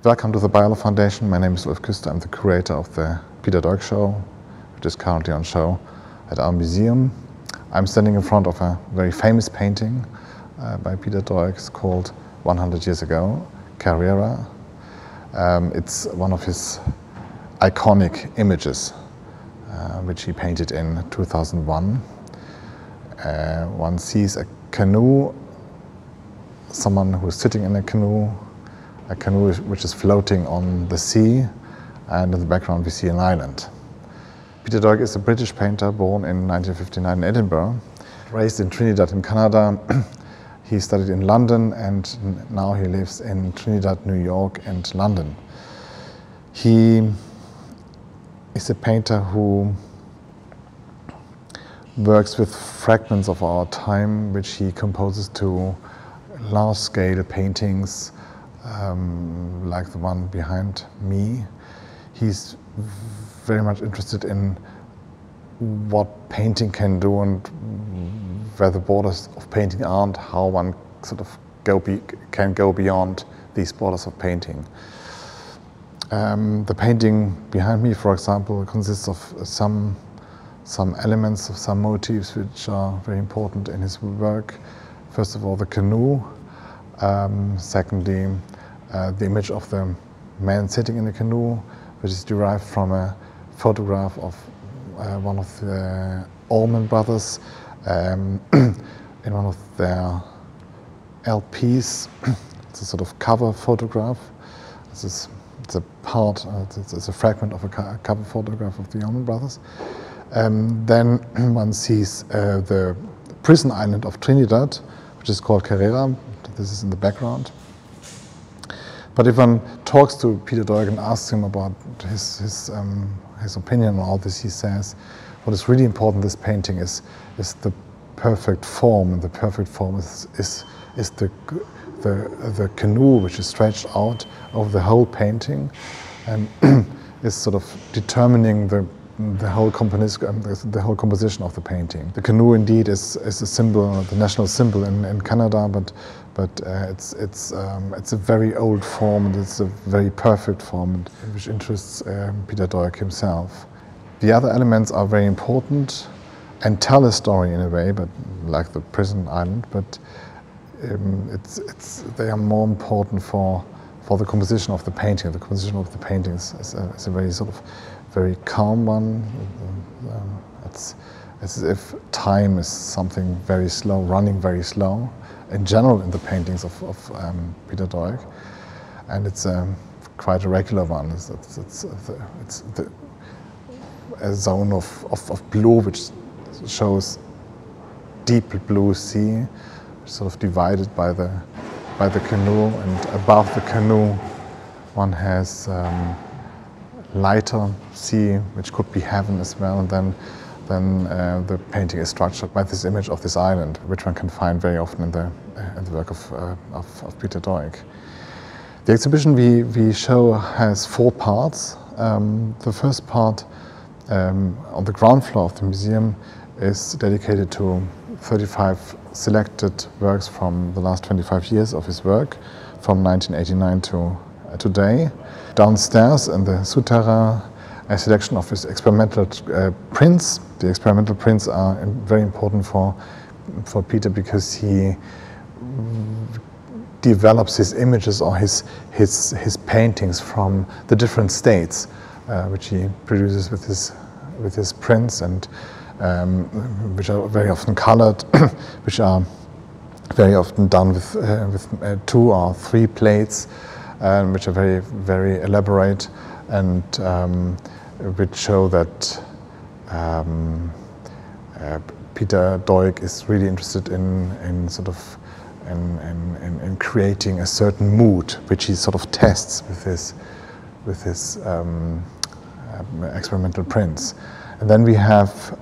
Welcome to the Beyeler Foundation. My name is Ulf Küster. I'm the curator of the PETER DOIG show, which is currently on show at our museum. I'm standing in front of a very famous painting by PETER DOIG. It's called 100 Years Ago, Curator. It's one of his iconic images, which he painted in 2001. One sees a canoe, someone who's sitting in a canoe which is floating on the sea, and in the background we see an island. PETER DOIG is a British painter born in 1959 in Edinburgh, raised in Trinidad and Canada. He studied in London and now he lives in Trinidad, New York and London. He is a painter who works with fragments of our time, which he composes to large-scale paintings, like the one behind me. He's very much interested in what painting can do and where the borders of painting aren't, how one sort of can go beyond these borders of painting. The painting behind me, for example, consists of some elements, of some motifs which are very important in his work. First of all, the canoe. Secondly, the image of the man sitting in the canoe, which is derived from a photograph of one of the Allman brothers in one of their LPs. It's a sort of cover photograph. It's a fragment of a cover photograph of the Allman brothers. Then one sees the prison island of Trinidad, which is called Curator. This is in the background. But if one talks to PETER DOIG and asks him about his opinion on all this, he says what is really important in this painting is the perfect form, and the perfect form is the canoe, which is stretched out over the whole painting and is sort of determining the whole composition of the painting. The canoe indeed is a symbol, the national symbol in Canada, but it's a very old form, and it's a very perfect form, which interests PETER DOIG himself. The other elements are very important and tell a story in a way, but like the prison island, but they are more important for the composition of the painting. The composition of the painting is a very sort of very calm one. It's as if time is something very slow, running very slow, in general in the paintings of PETER DOIG, and it's quite a regular one. It's a zone of blue which shows deep blue sea, which is sort of divided by the canoe, and above the canoe one has lighter sea, which could be heaven as well, and then the painting is structured by this image of this island, which one can find very often in the work of PETER DOIG. The exhibition we show has 4 parts. The first part on the ground floor of the museum is dedicated to 35 selected works from the last 25 years of his work, from 1989 to today. Downstairs in the souterrain, a selection of his experimental prints. The experimental prints are very important for PETER because he develops his images or his paintings from the different states, which he produces with his prints, and which are very often colored, which are very often done with 2 or 3 plates, which are very, very elaborate, and which show that PETER DOIG is really interested in creating a certain mood, which he sort of tests with his experimental prints. And then we have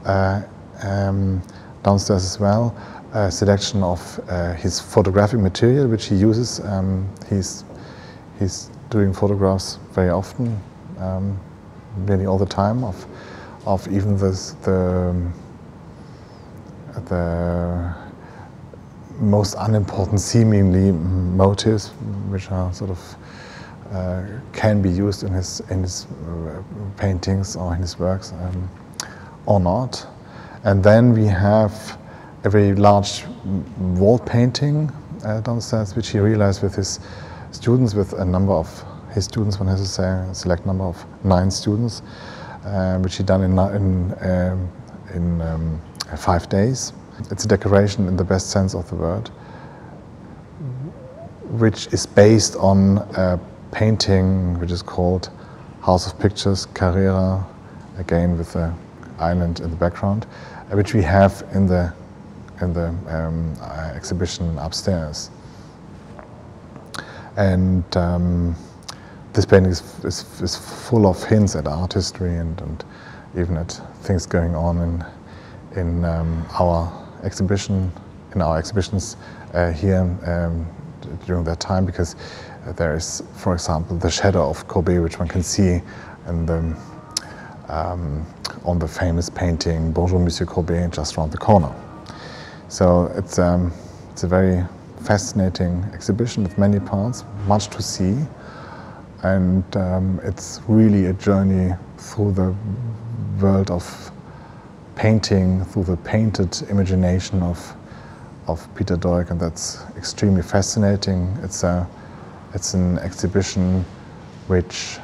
downstairs as well a selection of his photographic material, which he uses. He's doing photographs very often, nearly all the time, of even the most unimportant seemingly motives, which are sort of can be used in his paintings or in his works or not. And then we have a very large wall painting downstairs, which he realized with his students, with a number of his students, one has to say a select number of 9 students, which he done in 5 days. It's a decoration in the best sense of the word, which is based on a painting which is called House of Pictures, Curator, again with the island in the background, which we have in the exhibition upstairs. And this painting is full of hints at art history and even at things going on in our exhibitions here during that time, because there is, for example, the shadow of Courbet, which one can see in the, on the famous painting Bonjour Monsieur Courbet, just around the corner. So it's a very fascinating exhibition with many parts, much to see, and it's really a journey through the world of painting, through the painted imagination of Peter Doig, and that's extremely fascinating. It's an exhibition which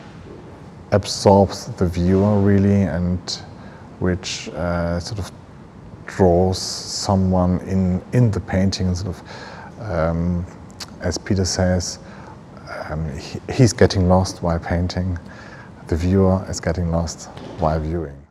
absorbs the viewer really, and which sort of draws someone in the painting, sort of, as Peter says, he's getting lost while painting. The viewer is getting lost while viewing.